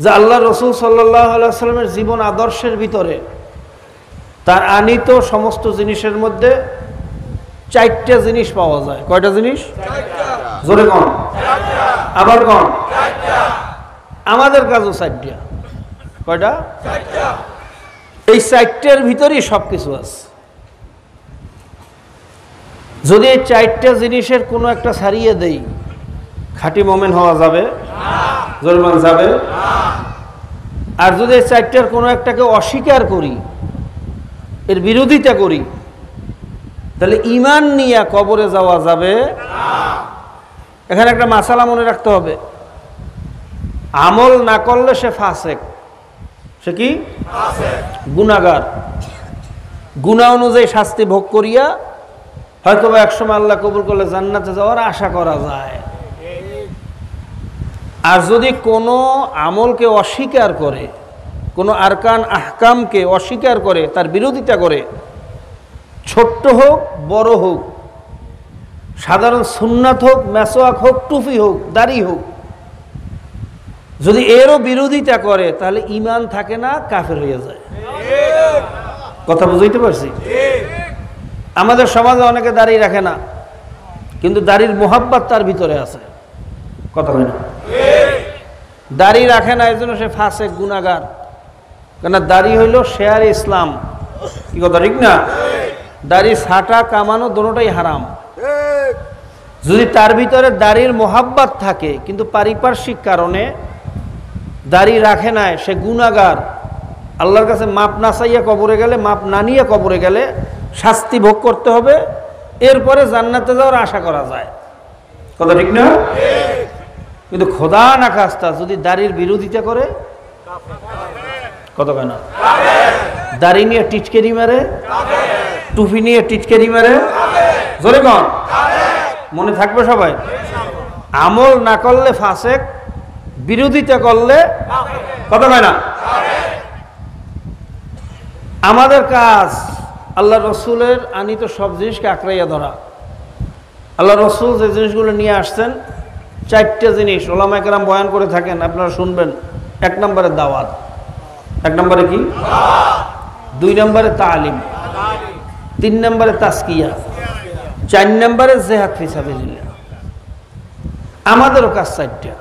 যে আল্লাহ রসুল সাল্লাল্লাহু আলাইহি ওয়াসাল্লামের জীবন আদর্শের ভিতরে তার আনিত সমস্ত জিনিসের মধ্যে 4টা জিনিস পাওয়া যায়। কয়টা জিনিস? জোরে কোন, আবার কোন। আমাদের কাজও 4টা। কয়টা? এই 4টার ভিতরেই সবকিছু আছে। যদি এই 4টা জিনিসের কোনো একটা ছাড়িয়ে দেই, খাঁটি মুমিন হওয়া যাবে? জোরে বলেন, যাবে? আর যদি এই 4টার কোনো একটাকে অস্বীকার করি, এর বিরোধিতা করি, তাহলে ঈমান নিয়ে কবরে যাওয়া যাবে? এখানে একটা মাসালা মনে রাখতে হবে, আমল না করলে সে ফাসেক। সে কি? গুনাহগার। গুনাহ অনুযায়ী শাস্তি ভোগ করিয়া হয়তো বা একসময় আল্লাহ কবুল করলে জান্নাতে যাওয়ার আশা করা যায়। আর যদি কোনো আমলকে অস্বীকার করে, কোনো আরকান আহকামকে অস্বীকার করে, তার বিরোধিতা করে, ছোট্ট হোক বড় হোক, সাধারণ সুন্নাত হোক, মেসওয়াক হোক, টুপি হোক, দাড়ি হোক, যদি এরও বিরোধিতা করে তাহলে ঈমান থাকে না, কাফের হয়ে যায়। কথা বুঝাইতে পারছি? আমাদের সমাজে অনেকে দাড়ি রাখে না, কিন্তু দাড়ির মোহাব্বত তার ভিতরে আছে। কথা হয় না? দাড়ি রাখে না এই জন্য সে ফাসেক, গুনাহগার। কেন? দাড়ি হইল শেয়ার ইসলাম। কি কথা ঠিক না? দাড়ি ছাটা কামানো দোনোটাই হারাম। যদি তার ভিতরে দাড়ির মোহাব্বত থাকে কিন্তু পারিপার্শ্বিক কারণে দাড়ি রাখে নাই, সে গুনাহগার। আল্লাহর কাছে মাপ না চাইয়া কবরে গেলে, মাপ না নিয়ে কবরে গেলে শাস্তি ভোগ করতে হবে, এরপরে জান্নাতে যাওয়ার আশা করা যায়। কথা ঠিক না? কিন্তু খোদা না খাস্তা যদি দাড়ির বিরোধিতা করে, কত কেন দাড়ি নিয়ে টিটকেরি মারে, টুপি নিয়ে টিটকেরি মারে, জোরে কন, মনে থাকবে সবাই। আমল না করলে ফাসেক, বিরোধিতা করলে কত হয় না। আমাদের কাজ আল্লাহ রসুলের আনিত সব জিনিসকে আঁকড়াইয়া ধরা। আল্লাহ রসুল যে জিনিসগুলো নিয়ে আসছেন, 4টা জিনিস ওলামায়ে কেরাম বয়ান করে থাকেন, আপনারা শুনবেন। 1 নম্বরে দাওয়াত। 1 নম্বরে কি? 2 নম্বরে তালিম, 3 নম্বরে তাসকিয়া, 4 নম্বরে জিহাদ ফি সাবিলিল্লাহ। আমাদেরও কাজ 4টা।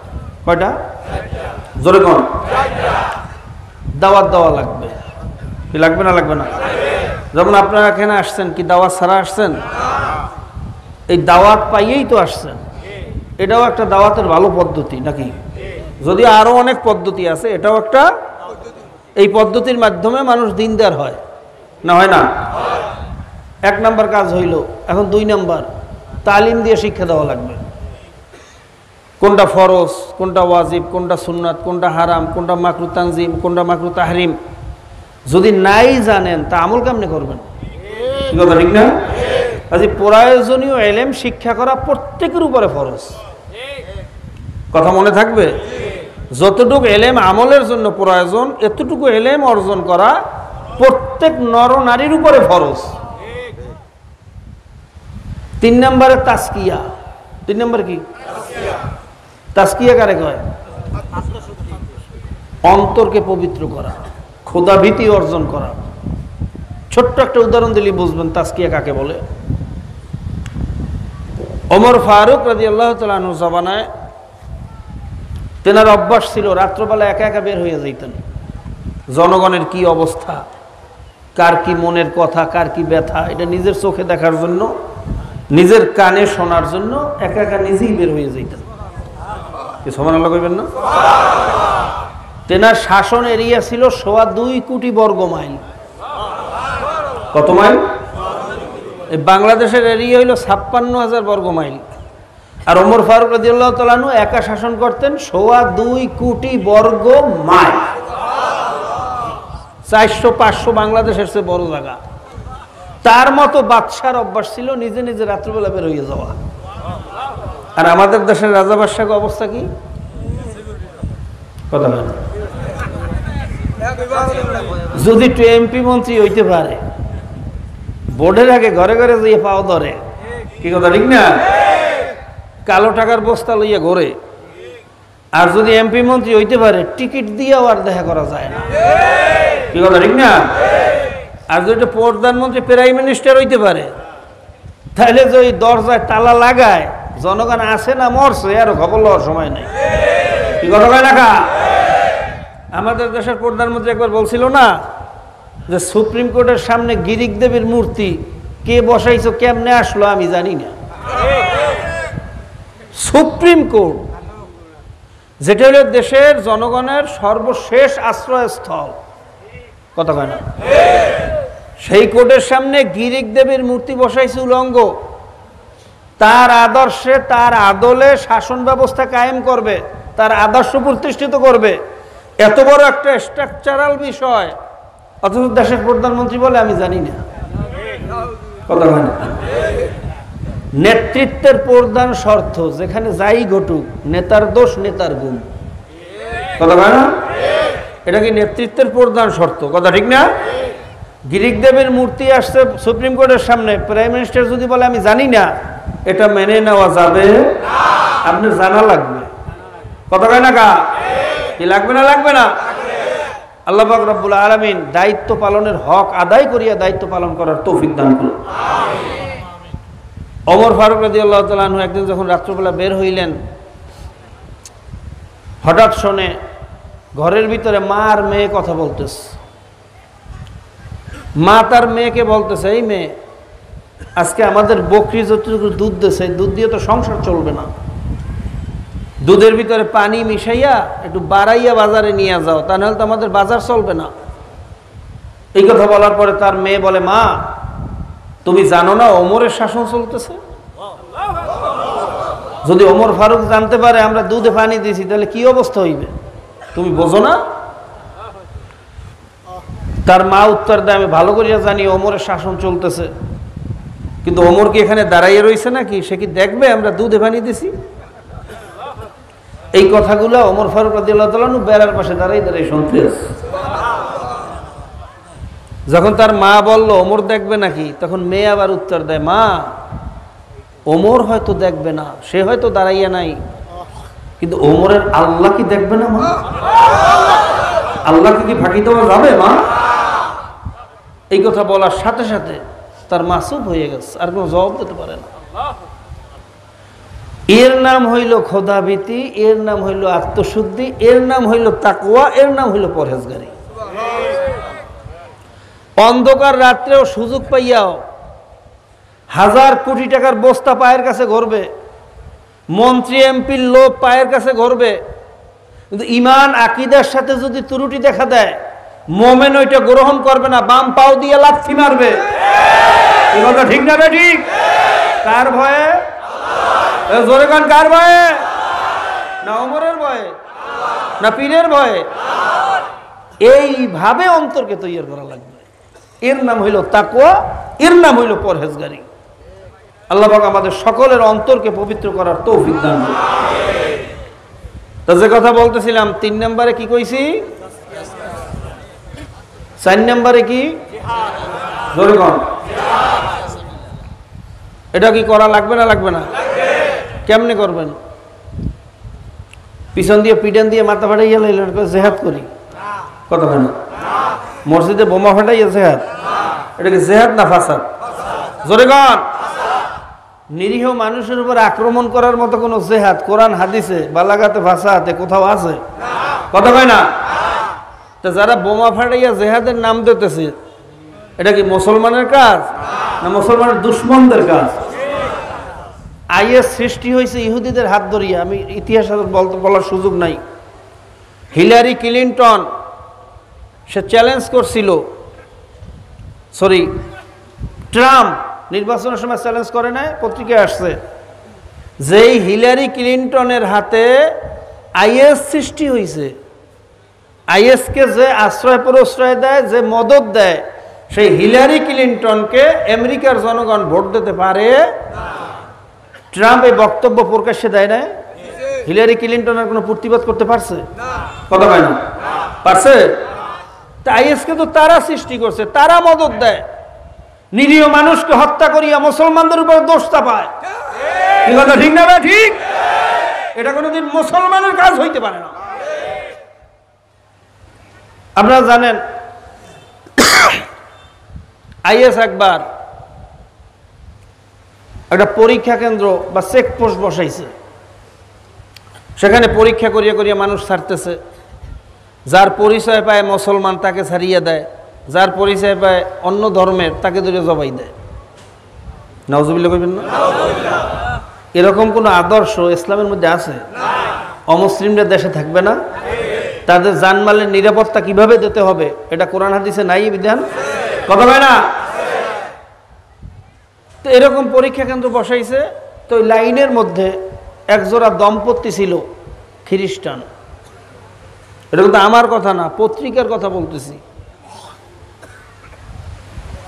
কয়টা? জোরে কোন। দাওয়াত দেওয়া লাগবে। কি লাগবে না লাগবে না? যেমন আপনারা এখানে আসছেন, কি দাওয়াত ছাড়া আসছেন? এই দাওয়াত পাইয়েই তো আসছেন। এটাও একটা দাওয়াতের ভালো পদ্ধতি নাকি? যদি আরো অনেক পদ্ধতি আছে, এটাও একটা। এই পদ্ধতির মাধ্যমে মানুষ দিনদার হয় না, হয় না? 1 নম্বর কাজ হইল। এখন 2 নম্বর, তালিম দিয়ে শিক্ষা দেওয়া লাগবে। কোনটা ফরজ, কোনটা ওয়াজিব, কোনটা সুন্নাত, কোনটা হারাম, কোনটা মাকরু তানজিম, কোনটা মাকরু তাহরিম যদি নাই জানেন তা আমল কেমনে করবেন? কথা ঠিক না? কাজে প্রয়োজনীয় ইলম শিক্ষা করা প্রত্যেকের উপরে ফরজ। কথা মনে থাকবে? যতটুকু ইলম আমলের জন্য প্রয়োজন, এতটুকু ইলম অর্জন করা প্রত্যেক নর নারীর উপরে ফরজ। 3 নম্বরে তাসকিয়া। 3 নম্বর কি? তাসকিয়া কারে কয়? অন্তরকে পবিত্র করা, খোদা ভীতি অর্জন করা। ছোট্ট একটা উদাহরণ দিলে বুঝবেন তাসকিয়া কাকে বলে। ওমর ফারুক রাদিয়াল্লাহু তাআলা আনহু জামানায় তেনার অভ্যাস ছিল রাত্রবেলা একা একা বের হয়ে যাইতেন। জনগণের কি অবস্থা, কার কি মনের কথা, কার কি ব্যথা, এটা নিজের চোখে দেখার জন্য, নিজের কানে শোনার জন্য একা একা নিজেই বের হয়ে যাইতেন। কি সুবহানাল্লাহ কইবেন না? তেনার শাসন এরিয়া ছিল 2.25 কোটি বর্গ মাইল। কত মাইল? বাংলাদেশের এরিয়া হইল 56,000 বর্গ মাইল। আর ওমর ফারুক রাদিয়াল্লাহু তাআলা আনহু একা শাসন করতেন 2.25 কোটি বর্গ মাইল। 400-500 বাংলাদেশের চেয়ে বড় জায়গা। তার মতো বাদশার অভ্যাস ছিল নিজে নিজে রাত্রিবেলা বের হয়ে যাওয়া। আর আমাদের দেশের রাজা বাদশার অবস্থা কি? কথা বলেন। যদি এমপি মন্ত্রী হইতে পারে, বোর্ডের আগে ঘরে ঘরে যেয়ে পাও ধরে। কি কথা ঠিক না? কালো টাকার বস্তা লইয়া ঘরে। আর যদি এমপি মন্ত্রী হইতে পারে টিকিট দিয়েও আর দেখা করা যায় না, কি কথা ঠিক না? আর যদি প্রধানমন্ত্রী প্রাইম মিনিস্টার হইতে পারে তাহলে যে ওই দরজায় তালা লাগায় জনগণ আসে না মরছে আর খবর লওয়ার সময় নেই, কি কথা কয় না? আমাদের দেশের প্রধানমন্ত্রী একবার বলছিল না যে সুপ্রিম কোর্টের সামনে গিরিক দেবীর মূর্তি কে বসাইছো কেমনে আসলো আমি জানি না। সুপ্রিম কোর্ট যেটা হলো দেশের জনগণের সর্বশেষ আশ্রয়স্থল, কথা কয় না? সেই কোর্টের সামনে গিরিক দেবীর মূর্তি বসাইছে উলঙ্গ, তার আদর্শে তার আদলে শাসন ব্যবস্থা কায়েম করবে, তার আদর্শ প্রতিষ্ঠিত করবে, এত বড় একটা স্ট্রাকচারাল বিষয়, অথচ দেশের প্রধানমন্ত্রী বলে আমি জানি না, কথা হয় না। নেতৃত্বের প্রধান শর্ত যেখানে যাই ঘটুক নেতার দোষ নেতার গুণ, কথা হয় না? এটা কি নেতৃত্বের প্রধান শর্ত, কথা ঠিক না? গিরিক দেবের মূর্তি আসছে সুপ্রিম কোর্টের সামনে, প্রাইম মিনিস্টার যদি বলে আমি জানি না, এটা মেনে নেওয়া যাবে? আপনি জানা লাগবে, কথা কয় না? কি লাগবে না? লাগবে না? আল্লাহ পাক রব্বুল আলামিন দায়িত্ব পালনের হক আদায় করিয়া দায়িত্ব পালন করার তৌফিক দান করুন। ওমর ফারুক রাদিয়াল্লাহু তাআলা আনহু একদিন যখন রাত্রবেলা বের হইলেন, হঠাৎ শোনে ঘরের ভিতরে মা আর মেয়ে কথা বলতেছে। মা তার মেয়েকে বলতেছে, এই মেয়ে, আজকে আমাদের বকরি যতটুকু দুধ দিয়েছে দুধ দিয়ে তো সংসার চলবে না, দুধের ভিতরে পানি মিশাইয়া একটু বাড়াইয়া বাজারে নিয়ে যাও, তা নাহলে তো আমাদের বাজার চলবে না। এই কথা বলার পরে তার মেয়ে বলে, মা তুমি জানো না ওমরের শাসন চলতেছে? যদি ওমর ফারুক জানতে পারে আমরা দুধে পানি দিয়েছি তাহলে কি অবস্থা হইবে, তুমি বোঝো না? তার মা উত্তর দেয়, আমি ভালো করিয়া জানি ওমরের শাসন চলতেছে, কিন্তু ওমর কি এখানে দাঁড়াইয়া রয়েছে নাকি? সে কি দেখবে আমরা দুধে পানি দিছি? এই কথাগুলো ওমর ফারুক রাদিয়াল্লাহু তাআলা বেড়ার পাশে দাঁড়াই দাঁড়াই শুনতে আছে। যখন তার মা বলল ওমর দেখবে নাকি, তখন মেয়ে আবার উত্তর দেয়, মা ওমর হয়তো দেখবে না, সে হয়তো দাঁড়াইয়া নাই, কিন্তু ওমরের আল্লাহ কি দেখবে না? মা আল্লাহকে কি ফাঁকি দেওয়া যাবে? মা এই কথা বলার সাথে সাথে তার মা চুপ হয়ে গেছে, আর কোনো জবাব দিতে পারে না। এর নাম হইল খোদাভীতি, এর নাম হইল আত্মশুদ্ধি, এর নাম হইল তাকওয়া, এর নাম হইল পরহেজগারি। অন্ধকার রাত্রেও সুযোগ পাইয়াও হাজার কোটি টাকার বস্তা পায়ের কাছে ঘুরবে, মন্ত্রী এমপির লোক পায়ের কাছে ঘুরবে, কিন্তু ইমান আকীদার সাথে যদি ত্রুটি দেখা দেয় মোমেন ওইটা গ্রহণ করবে না, বাম পাও দিয়ে লাথি মারবে। এই কথা ঠিক না? ঠিক। কার ভয়ে? জোরে গান, কার ভয়ে? না ওমরের ভয়ে, না পীরের ভয়ে? এইভাবে অন্তরকে তৈরি করা লাগবে। এর নাম হইল তাকওয়া, এর নাম হইল পরহেজগারি। আল্লাহ পাক আমাদের সকলের অন্তরকে পবিত্র করার তৌফিক দান করুন। তা যে কথা বলতেছিলাম, 3 নম্বরে কি কইছি? 4 নম্বরে কি? জোরে গান। এটা কি করা লাগবে না? লাগবে না? কেমনে করবেন? পিছন দিয়ে পিটান দিয়ে মাথা ফাটাইয়া লাইলেন জেহাদ করি, কথা হয় না? মসজিদে বোমা ফাটাইয়া জেহাদ, এটা কি জেহাদ না ফাসাদ? জোরে গান। নিরীহ মানুষের উপর আক্রমণ করার মতো কোনো জেহাদ কোরআন হাদিসে বালাগাতে ফাসাতে কোথাও আছে? কথা হয় না? তো যারা বোমা ফাটাইয়া জেহাদের নাম দিতেছে, এটা কি মুসলমানের কাজ না মুসলমানের দুশ্মনদের কাজ? আইএস সৃষ্টি হয়েছে ইহুদিদের হাত ধরিয়া। আমি ইতিহাস বলার সুযোগ নাই। হিলারি ক্লিনটন সে চ্যালেঞ্জ করছিল, ট্রাম্প নির্বাচনের সময় চ্যালেঞ্জ করে নাই, পত্রিকায় আসছে, যেই হিলারি ক্লিনটনের হাতে আইএস সৃষ্টি হয়েছে, আইএসকে যে আশ্রয় প্রশ্রয় দেয়, যে মদত দেয়, সেই হিলারি ক্লিনটনকে আমেরিকার জনগণ ভোট দিতে পারে? ট্রাম্প এই বক্তব্য প্রকাশ্যে দেয় না, হিলারি ক্লিনটনের কোনো প্রতিবাদ করতে পারছে? কথা হয় না? পারছে? তা আইএসকে তো তারা সৃষ্টি করছে, তারা মদত দেয়, নিরীহ মানুষকে হত্যা করিয়া মুসলমানদের উপর দোষ চাপায়। কথা ঠিক না? ঠিক। এটা কোনোদিন মুসলমানের কাজ হইতে পারে না। আপনারা জানেন আইএস একবার একটা পরীক্ষা কেন্দ্র বা চেকপোস্ট বসাইছে, সেখানে পরীক্ষা করিয়া করিয়া মানুষ ছাড়তেছে। যার পরিচয় পায় মুসলমান তাকে ছাড়িয়ে দেয়, যার পরিচয় পায় অন্য ধর্মের তাকে ধরে জবাই দেয়। নাউজুবিল্লাহ কইবেন না? এরকম কোনো আদর্শ ইসলামের মধ্যে আছে? অমুসলিমরা দেশে থাকবে না? তাদের জানমালের নিরাপত্তা কিভাবে দিতে হবে এটা কোরআন হাদিসে নাই বিধান? কথা হয় না? তো এরকম পরীক্ষা কেন্দ্র বসাইছে। তো ওই লাইনের মধ্যে একজোড়া দম্পতি ছিল খ্রিস্টান। এটা কিন্তু আমার কথা না, পত্রিকার কথা বলতেছি।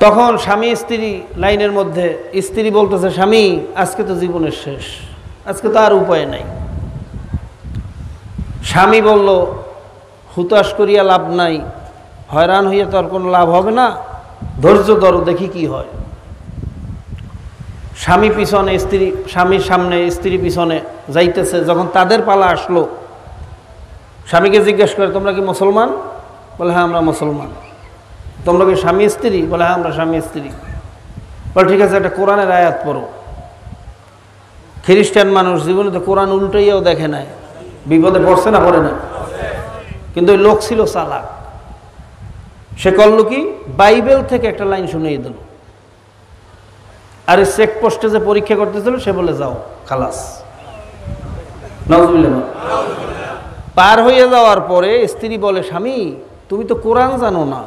তখন স্বামী স্ত্রী লাইনের মধ্যে, স্ত্রী বলতেছে, স্বামী আজকে তো জীবনের শেষ, আজকে তো আর উপায় নাই। স্বামী বলল, হুতাশ করিয়া লাভ নাই, হয়রান হইয়া তো আর কোনো লাভ হবে না, ধৈর্য ধরো দেখি কি হয়। স্বামী পিছনে, স্ত্রী স্বামীর সামনে, স্ত্রী পিছনে যাইতেছে। যখন তাদের পালা আসলো, স্বামীকে জিজ্ঞেস করে, তোমরা কি মুসলমান? বলে হ্যাঁ আমরা মুসলমান। তোমরা কি স্বামী স্ত্রী? বলে হ্যাঁ আমরা স্বামী স্ত্রী। বলে ঠিক আছে, একটা কোরআনের আয়াত পড়ো। খ্রিস্টান মানুষ জীবনে তো কোরআন উল্টাইয়াও দেখে নাই, বিপদে পড়ছে না? পড়ে না। কিন্তু ওই লোক ছিল চালাক, সে করল কি, বাইবেল থেকে একটা লাইন শুনিয়ে দিল। আর এই চেকপোস্টে যে পরীক্ষা করতেছিল সে বলে যাও খালাস। নাউজুবিল্লাহ। পার হয়ে যাওয়ার পরে স্ত্রী বলে, স্বামী তুমি তো কোরআন জানো না,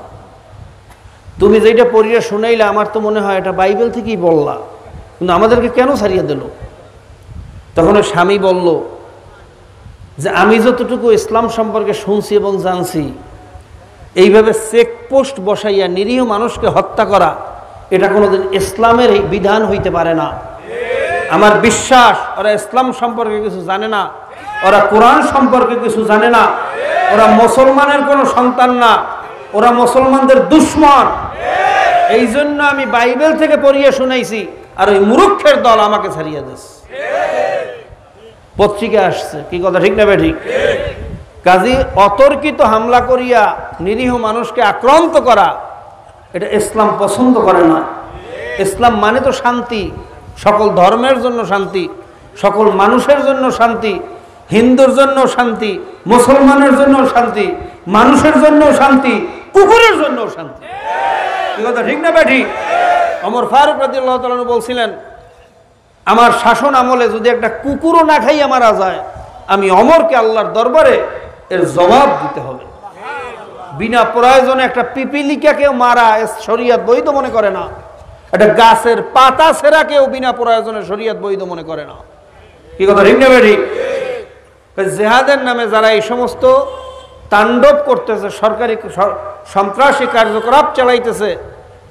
তুমি যেটা পড়িয়া শুনাইলে আমার তো মনে হয় এটা বাইবেল থেকেই বললা, কিন্তু আমাদেরকে কেন ছাড়িয়ে দিল? তখন স্বামী বলল যে আমি যতটুকু ইসলাম সম্পর্কে শুনছি এবং জানছি, এইভাবে চেকপোস্ট বসাইয়া নিরীহ মানুষকে হত্যা করা এটা কোনোদিন ইসলামের এই বিধান হইতে পারে না। আমার বিশ্বাস ওরা ইসলাম সম্পর্কে কিছু জানে না, ওরা কোরআন সম্পর্কে কিছু জানে না, ওরা মুসলমানের কোনো সন্তান না, ওরা মুসলমানদের দুশমন। এই জন্য আমি বাইবেল থেকে পড়িয়ে শুনাইছি, আর ওই মূর্খের দল আমাকে ছাড়িয়ে দিচ্ছে। পত্রিকা আসছে, কি কথা ঠিক না বে ঠিক? কাজী অতর্কিত হামলা করিয়া নিরীহ মানুষকে আক্রান্ত করা এটা ইসলাম পছন্দ করে না। ইসলাম মানে তো শান্তি, সকল ধর্মের জন্য শান্তি, সকল মানুষের জন্য শান্তি, হিন্দুর জন্য শান্তি, মুসলমানের জন্য শান্তি, মানুষের জন্য শান্তি, কুকুরের জন্য শান্তি। কি কথা ঠিক না বে ঠিক? ওমর ফারুক রাদিয়াল্লাহু তাআলা বলছিলেন, আমার শাসন আমলে যদি একটা কুকুরও না খাইয়া মারা যায়, আমি ওমরকে আল্লাহর দরবারে এর জবাব দিতে হবে। বিনা প্রয়োজনে একটা পিপিলিকাকেও মারা শরীয়ত বৈধ মনে করে না, একটা গাছের পাতা ছেঁড়াকেও বিনা প্রয়োজনে শরীয়ত বৈধ মনে করে না। কি কথা ঠিক না বেঠি? জিহাদের নামে যারা এই সমস্ত তাণ্ডব করতেছে, সরকারি সন্ত্রাসী কার্যকলাপ চালাইতেছে,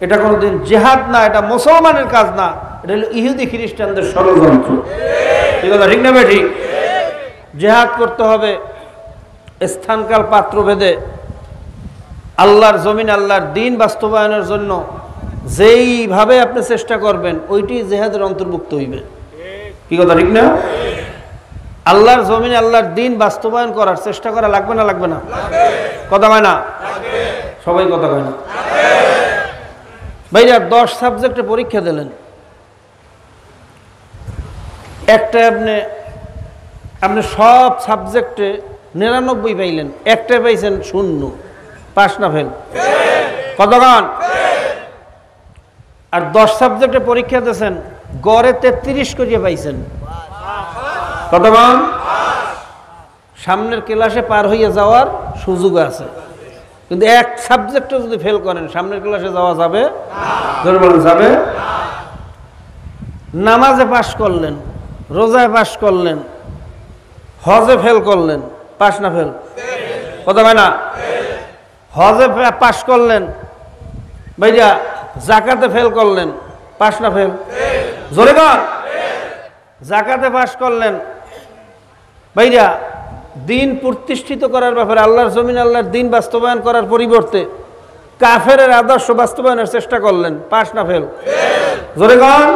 এটা কোনোদিন জিহাদ না, এটা মুসলমানের কাজ না, এটা হলো ইহুদি খ্রিস্টানদের ষড়যন্ত্র। কি কথা ঠিক না বেঠি? জিহাদ করতে হবে স্থানকাল পাত্র ভেদে, আল্লাহর জমিন, আল্লাহর দ্বীন বাস্তবায়নের জন্য যেইভাবে আপনি চেষ্টা করবেন ওইটি জিহাদের অন্তর্ভুক্ত হইবে। কি কথা ঠিক না? আল্লাহর জমিন, আল্লাহর দ্বীন বাস্তবায়ন করার চেষ্টা করা লাগবে না? লাগবে না? কথা হয় না? সবাই কথা কয় না। ভাইরা 10 সাবজেক্টে পরীক্ষা দিলেন, একটা আপনি সব সাবজেক্টে 99 পাইলেন, একটা পাইছেন 0, পাস না ফেল? কতক্ষণ? আর 10 সাবজেক্টে পরীক্ষা দিয়েছেন, গড়ে 33 করিয়ে পাইছেন, কতক্ষণ? সামনের ক্লাসে পার হইয়া যাওয়ার সুযোগ আছে, কিন্তু এক সাবজেক্টে যদি ফেল করেন সামনের ক্লাসে যাওয়া যাবে? যাবে। নামাজে পাশ করলেন, রোজায় পাশ করলেন, হজে ফেল করলেন, পাস না ফেল? কথা হয় না? হজে পাশ করলেন ভাইয়া, জাকাতে ফেল করলেন, পাস না ফেল? জোরে কর। জাকাতে পাশ করলেন ভাইয়া, দিন প্রতিষ্ঠিত করার ব্যাপারে আল্লাহর জমিন, আল্লাহর দিন বাস্তবায়ন করার পরিবর্তে কাফেরের আদর্শ বাস্তবায়নের চেষ্টা করলেন, পাস না ফেল? জোরে কর।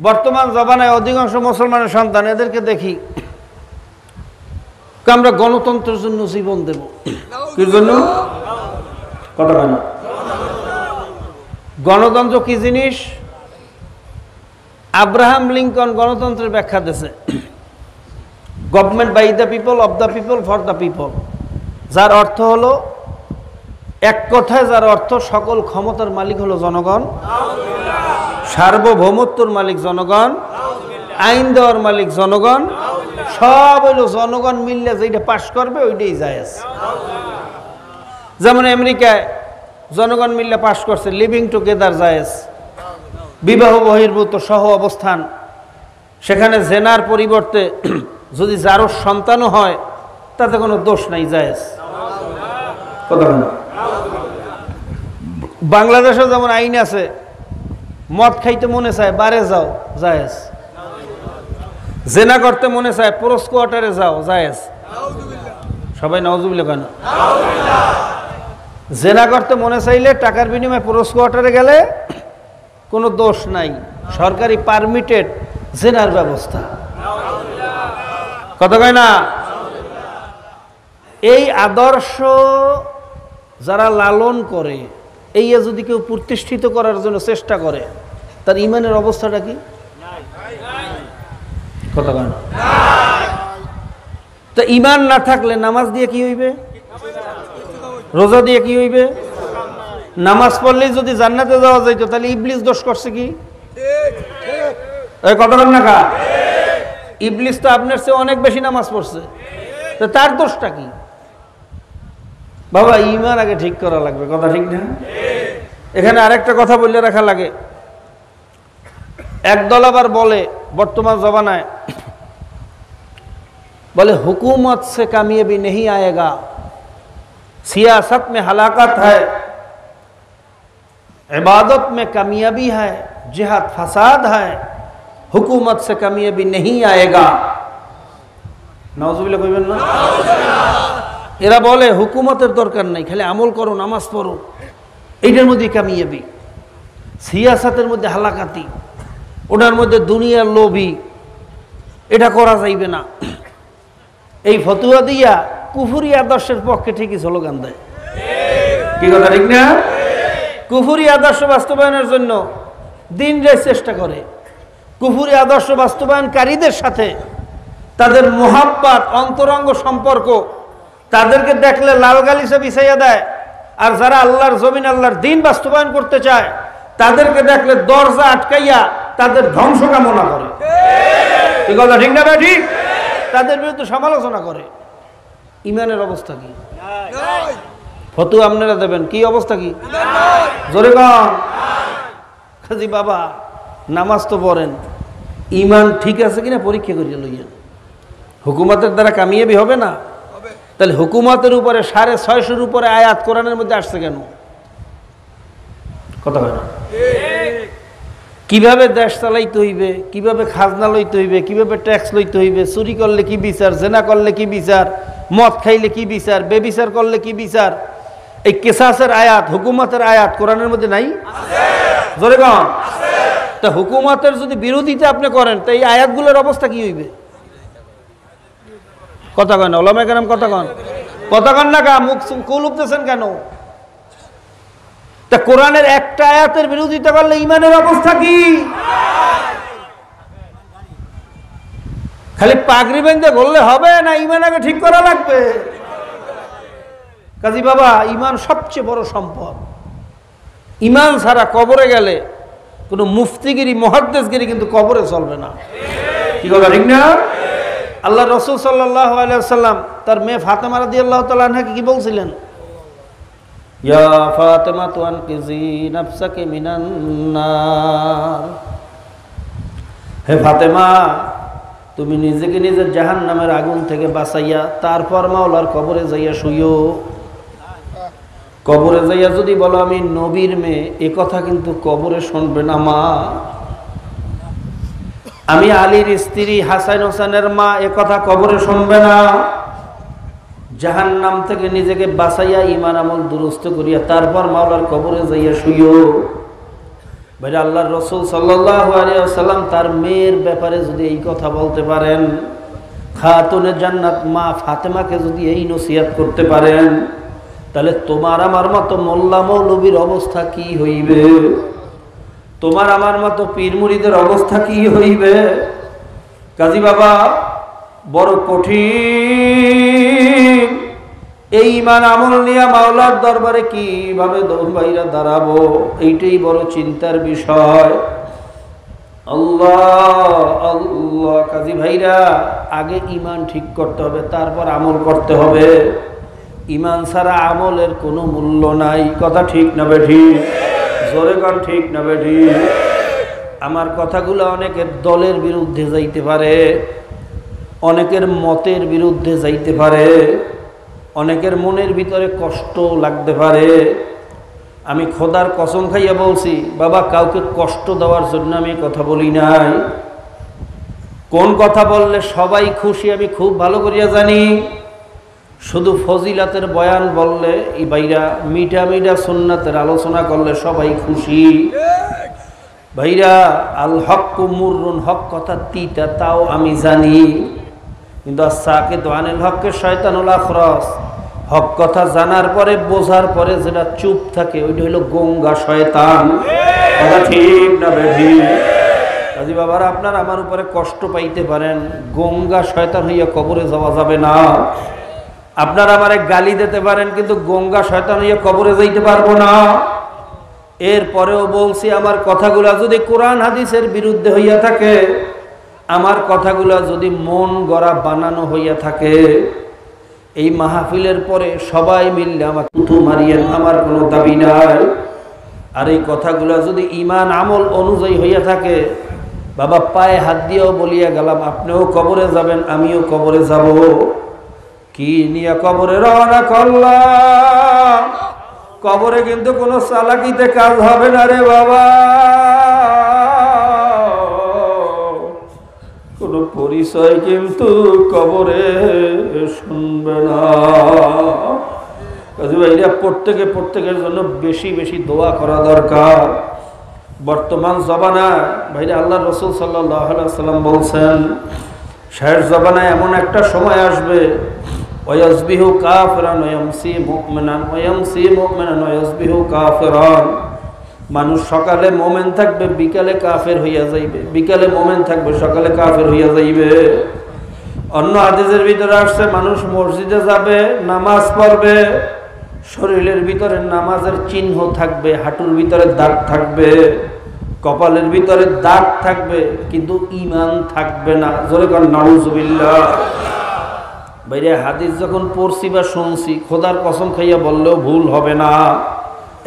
বর্তমান জমানায় অধিকাংশ মুসলমানের সন্তান এদেরকে দেখি আমরা গণতন্ত্রের জন্য জীবন দেব। কি জন্য? কথা বলে না। গণতন্ত্র কি জিনিস? আব্রাহাম লিঙ্কন গণতন্ত্রের ব্যাখ্যা দিয়েছে, government by the people, of the people, for the people. যার অর্থ হলো, এক কথায় যার অর্থ, সকল ক্ষমতার মালিক হলো জনগণ, সার্বভৌমত্বর মালিক জনগণ, আইন দেওয়ার মালিক জনগণ, সব হইল জনগণ মিললে যেটা পাশ করবে ওইটাই জায়েজ। যেমন আমেরিকায় জনগণ মিললে পাশ করছে লিভিং টুগেদার জায়েজ, বিবাহ বহির্ভূত সহ অবস্থান। সেখানে জেনার পরিবর্তে যদি যারও সন্তানও হয় তাতে কোনো দোষ নাই, জায়েজ। কথা বলো। বাংলাদেশে যেমন আইন আছে, মদ খাইতে মনে চায় বারে যাও, জায়েজ। জেনা করতে মনে চায় পোরস কোয়ার্টারে যাও, জায়েজ। সবাই নাউজুবিল্লাহ কেন? জেনা করতে মনে চাইলে টাকার বিনিময়ে পোরস কোয়ার্টারে গেলে কোনো দোষ নাই, সরকারি পারমিটেড জেনার ব্যবস্থা। কথা কয় না? এই আদর্শ যারা লালন করে, এই যদি কেউ প্রতিষ্ঠিত করার জন্য চেষ্টা করে, তার ইমানের অবস্থাটা কি? কথা কয় না? তো ইমান না থাকলে নামাজ দিয়ে কি হইবে? রোজা দিয়ে কি হইবে? নামাজ পড়লেই যদি জান্নাতে যাওয়া যাইতো, তাহলে ইবলিস দোষ করছে কি? কথা বল না কা? ইবলিস তো আপনার চেয়ে অনেক বেশি নামাজ পড়ছে, তো তার দোষটা কি? বাবা, ইমান আগে ঠিক করা লাগবে। কথা ঠিক না? এখানে আরেকটা কথা বলে রাখা লাগে। একদল আবার বলে বর্তমান জমানায়, বলে হুকুমত সে কামিয়াবি नहीं आएगा, सियासत में हलाकत है, इबादत में कामयाबी है, जिहाद फसाद है, हुकूमत से कामयाबी नहीं आएगा। नाउजुबिल्लाह কইবেন না? এরা বলে হুকুমতের দরকার নাই, খালি আমল করো, নামাজ পড়ো, এইটার মধ্যে কামিয়াবি। সিয়াসাতের মধ্যে হালাকাতি, ওটার মধ্যে দুনিয়ার লোভী, এটা করা যাইবে না। এই ফতুয়া দিয়া কুফরি আদর্শের পক্ষে ঠিকই স্লোগান দেয়। কি কথা ঠিক না? কুফরি আদর্শ বাস্তবায়নের জন্য দিন রাত চেষ্টা করে। কুফরি আদর্শ বাস্তবায়নকারীদের সাথে তাদের মোহাব্বত, অন্তরঙ্গ সম্পর্ক, তাদেরকে দেখলে লাল গালিচা বিছাইয়া দেয়। আর যারা আল্লাহর জমিন, আল্লাহর দিন বাস্তবায়ন করতে চায়, তাদেরকে দেখলে দরজা আটকাইয়া তাদের ধ্বংস কামনা করে। কি কথা ঠিক না ভাই? ঠিক। তাদের বিরুদ্ধে সমালোচনা করে। ইমানের অবস্থা কি? ফতুয়া আপনারা দেবেন, কি অবস্থা কি? জোরে কন। কাজী বাবা, নামাজ তো পড়েন, ইমান ঠিক আছে কিনা পরীক্ষা করিয়া লইয়েন। হুকুমতের দ্বারা কামিয়াবি হবে না? তাহলে হুকুমতের উপরে 650 উপরে আয়াত কোরআনের মধ্যে আসছে কেন? কথা হয় না? কিভাবে দেশ চালাইতে হইবে, কিভাবে খাজনা লইতে হইবে, কিভাবে ট্যাক্স লইতে হইবে, চুরি করলে কি বিচার, জেনা করলে কি বিচার, মদ খাইলে কি বিচার, বেবিচার করলে কি বিচার, এই কেসাসের আয়াত, হুকুমতের আয়াত কোরআনের মধ্যে নাই? জোরে কন। তা হুকুমতের যদি বিরোধিতা আপনি করেন, তো এই আয়াতগুলোর অবস্থা কি হইবে? কথা কন না ওলামায়ে কেরাম, কথা কন। কথা কন না কা? মুখ কুল উঠতেছেন কেন? তা কোরআনের একটা আয়াতের বিরোধিতা করলে ইমানের অবস্থা কি? খালি পাগড়ি বেঁধে বললে হবে না, ইমান আগে ঠিক করা লাগবে। কাজী বাবা, ইমান সবচেয়ে বড় সম্পদ। ইমান ছাড়া কবরে গেলে কোনো মুফতিগিরি, মুহাদ্দিসগিরি কিন্তু কবরে চলবে না। কি কথা ঠিক না? আল্লাহ রাসূল সাল্লাল্লাহু আলাইহি ওয়াসাল্লাম তার মেয়ে ফাতেমা রাদিয়াল্লাহু তাআলা আনহাকে কি বলছিলেন? ইয়া ফাতেমা তু আনকিজি নাফসাকি মিনান নার, হে ফাতেমা, তুমি নিজেকে নিজের জাহান্নামের আগুন থেকে বাঁচাইয়া তারপর মাওলার কবরে যাইয়া শুইও। কবরে যাইয়া যদি বলো আমি নবীর মেয়ে, এ কথা কিন্তু কবরে শুনবে না মা। আমি আলীর স্ত্রী, হাসান হোসেনের মা, এ কথা কবরে শুনবে না। জাহান্নাম থেকে নিজেকে বাঁচাইয়া ইমান আমল দুরুস্ত করিয়া তারপর মাওলার কবরে যাইয়া শুইও। ভাইরা, আল্লাহর রাসূল সাল্লাল্লাহু আলাইহি ওয়াসাল্লাম তার মেয়ের ব্যাপারে যদি এই কথা বলতে পারেন, খাতুনে জান্নাত মা ফাতেমাকে যদি এই নসিহত করতে পারেন, তাহলে তোমার আমার মতো মোল্লা মৌলবীর অবস্থা কি হইবে? তোমার আমার মতো পীর মুরিদের অবস্থা কি হইবে? কাজী বাবা, বড় কঠিন এই ঈমান আমল নিয়ে মাওলার দরবারে কিভাবে দৌড়াইরা দাঁড়াবো, এইটাই বড় চিন্তার বিষয়। আল্লাহ আল্লাহ। কাজী ভাইরা, আগে ঈমান ঠিক করতে হবে, তারপর আমল করতে হবে। ঈমান ছাড়া আমলের কোনো মূল্য নাই। কথা ঠিক না বেঠিক? জোরে গান ঠিক না বেঠিক? আমার কথাগুলো অনেকের দলের বিরুদ্ধে যাইতে পারে, অনেকের মতের বিরুদ্ধে যাইতে পারে, অনেকের মনের ভিতরে কষ্ট লাগতে পারে। আমি খোদার কসম খাইয়া বলছি, বাবা, কাউকে কষ্ট দেওয়ার জন্য আমি কথা বলি নাই। কোন কথা বললে সবাই খুশি আমি খুব ভালো করিয়া জানি। শুধু ফজিলাতের বয়ান বললে, এই ভাইরা, মিঠা মিঠা সুন্নাতের আলোচনা করলে সবাই খুশি। ভাইরা, আল হক মুররুন, হক কথা তিতা, তাও আমি জানি। কিন্তু সাকিত আনিল হককে শয়তানুল আখরাস, হক কথা জানার পরে বোঝার পরে যেটা চুপ থাকে ওইটা হইল গঙ্গা শয়তান। কথা ঠিক না বেঠিক? কাজী বাবারা, আপনারা আমার উপরে কষ্ট পাইতে পারেন, গঙ্গা শয়তান হইয়া কবরে যাওয়া যাবে না। আপনারা আমারে গালি দিতে পারেন, কিন্তু গঙ্গা শয়তান হইয়া কবরে যাইতে পারবো না। এরপরেও বলছি, আমার কথাগুলা যদি কোরআন হাদিসের বিরুদ্ধে হইয়া থাকে, আমার কথাগুলা যদি মন গড়া বানানো হইয়া থাকে, এই মাহফিলের পরে সবাই মিললে আমার তুতু মারিয়েন, আমার কোনো দাবি নাই। আর এই কথাগুলা যদি ঈমান আমল অনুযায়ী হইয়া থাকে, বাবা, পায়ে হাত দিয়েও বলিয়া গেলাম, আপনিও কবরে যাবেন, আমিও কবরে যাব। কি নিয়ে কবরে রওনা করলাম? কবরে কিন্তু কোনো চালাকিতে কাজ হবে না রে বাবা, কোনো পরিচয় কিন্তু কবরে শুনবে না। কাজী ভাইরা, প্রত্যেকের জন্য বেশি বেশি দোয়া করা দরকার। বর্তমান জমানায় ভাইরা, আল্লাহ রাসূল সাল্লাল্লাহু আলাইহি ওয়াসাল্লাম বলছেন, শেষ জমানায় এমন একটা সময় আসবে, ওয়ায়াসবিহু কাফিরান ওয়ায়ামসি মুমিনান ওয়ায়ামসি মুমিনান ওয়ায়াসবিহু কাফিরান। মানুষ সকালে মোমেন থাকবে, বিকালে কাফের হইয়া যাইবে, বিকালে মোমেন থাকবে, সকালে কাফের হইয়া যাইবে। অন্য হাদিসের ভিতরে আসছে, মানুষ মসজিদে যাবে, নামাজ পড়বে, শরীরের ভিতরে নামাজের চিহ্ন থাকবে, হাঁটুর ভিতরে দাগ থাকবে, কপালের ভিতরে দাগ থাকবে, কিন্তু ঈমান থাকবে না। জোরে কর নাউজুবিল্লাহ। ভাইরে, হাদিস যখন পড়ছি বা শুনছি, খোদার কসম খাইয়া বললেও ভুল হবে না,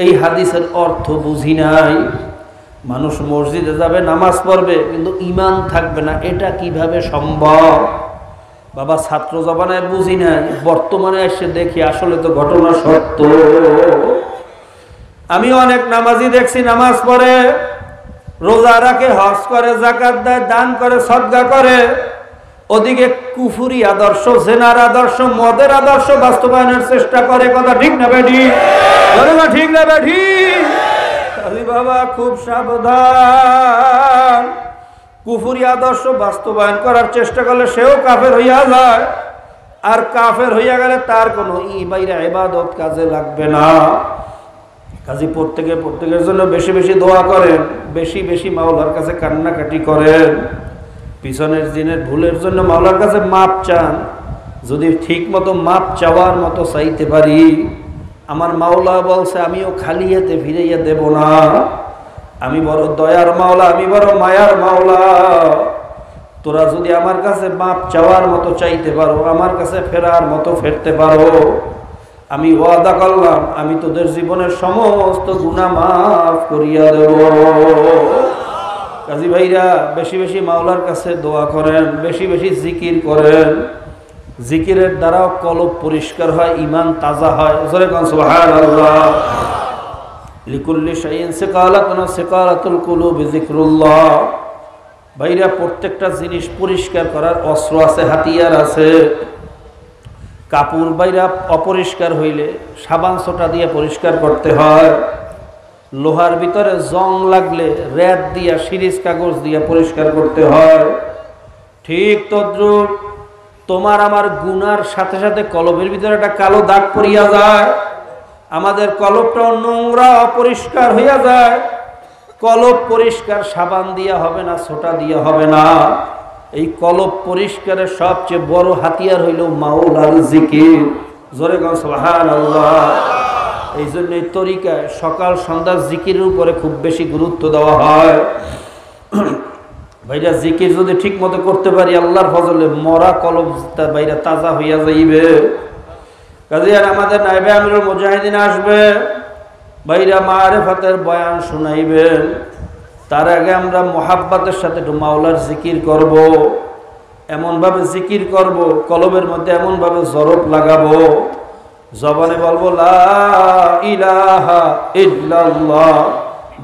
এই হাদিসের অর্থ বুঝি নাই। মানুষ মসজিদে যাবে, নামাজ পড়বে, কিন্তু ঈমান থাকবে না, এটা কিভাবে সম্ভব? বাবা, ছাত্র জমানায় বুঝি নাই, বর্তমানে এসে দেখি আসলে তো ঘটনা সত্য। আমি অনেক নামাজি দেখছি, নামাজ পড়ে, রোজা রাখে, হজ করে, যাকাত দেয়, দান করে, সদকা করে, ওদিকে কুফুরি আদর্শ, জেনার আদর্শ, মদের আদর্শ বাস্তবায়নের চেষ্টা করে। কথা ঠিক না বেঠিক? ঠিক না বেঠিক? বাবা, খুব সাবধান। কুফুরি আদর্শ বাস্তবায়ন করার চেষ্টা করলে সেও কাফের হইয়া যায়, আর কাফের হইয়া গেলে তার কোনো ইবাদত কাজে লাগবে না। কাজী প্রত্যেকের জন্য বেশি বেশি দোয়া করেন, বেশি বেশি মাওলার কাছে কান্নাকাটি করেন, পিছনের দিনের ভুলের জন্য মাওলার কাছে মাপ চান। যদি ঠিক মতো মাপ চাওয়ার মতো চাইতে পারি, আমার মাওলা বলছে, আমিও খালি হাতে ফিরাইয়া দেব না। আমি বড় দয়ার মাওলা, আমি বড় মায়ার মাওলা। তোরা যদি আমার কাছে মাপ চাওয়ার মতো চাইতে পারো, আমার কাছে ফেরার মতো ফেরতে পারো, আমি ওয়াদা করলাম, আমি তোদের জীবনের সমস্ত গুনাহ মাফ করিয়া দেব। কাজী ভাইরা, বেশি বেশি মাওলার কাছে দোয়া করেন, বেশি বেশি জিকির করেন। জিকিরের দ্বারাও কলব পরিষ্কার হয়, ঈমান তাজা হয়। জোরে কোন সুবহানাল্লাহ। লিকুল্লি শাইইন সিকালাতুন সিকালাতুল কুলুবি যিকরুল্লাহ। ভাইরা, প্রত্যেকটা জিনিস পরিষ্কার করার অস্ত্র আছে, হাতিয়ার আছে। কাপড় ভাইরা অপরিষ্কার হইলে সাবান সোটা দিয়ে পরিষ্কার করতে হয়। লোহার ভিতরে জং লাগলে রেত দিয়া সিরিজ কাগজ দিয়া পরিষ্কার করতে হয়, ঠিক তদ্রূপ তোমার আমার গুনার সাথে সাথে কলবের ভিতরে একটা কালো দাগ পড়িয়া যায়, আমাদের কলবটা নোংরা অপরিষ্কার হইয়া যায়। কলব পরিষ্কার সাবান দিয়া হবে না, ছোটা দিয়া হবে না। এই কলব পরিষ্কারের সবচেয়ে বড় হাতিয়ার হইল মাওলার জিকির। জোরে গান সুবহানাল্লাহ। এই জন্য এই তরিকায় সকাল সন্ধ্যা জিকিরের উপরে খুব বেশি গুরুত্ব দেওয়া হয়। ভাইরা জিকির যদি ঠিক মতো করতে পারি আল্লাহর ফজলে মরা কলব ভাইরা তাজা হইয়া যাইবে। কাজে আর আমাদের নাইবে আমিরুল মুজাহিদিন আসবে, ভাইরা মারিফাতের বয়ান শুনাইবেন। তার আগে আমরা মোহাব্বতের সাথে একটু মাওলার জিকির করব, এমনভাবে জিকির করব, কলবের মধ্যে এমনভাবে জরব লাগাবো, জবানে বলবো লা ইলাহা ইল্লাল্লাহ,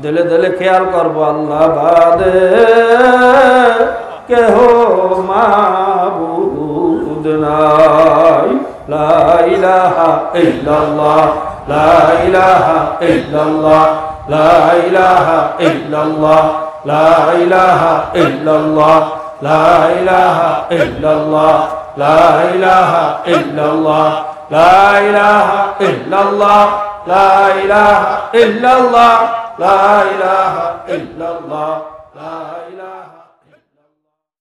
দিলে দিলে খেয়াল করবো আল্লাহ বাদে কেহ মাবুদ নাই। লা ইলাহা ইল্লাল্লাহ, লা ইলাহা ইল্লাল্লাহ, লা ইলাহা ইল্লাল্লাহ, লা ইলাহা ইল্লাল্লাহ, লা ইলাহা ইল্লাল্লাহ, লা ইলাহা ইল্লাল্লাহ, লা ইলাহা ইল্লাল্লাহ, লা ইলাহা ইল্লাল্লাহ, লা ইলাহা ইল্লাল্লাহ, লা ইলাহা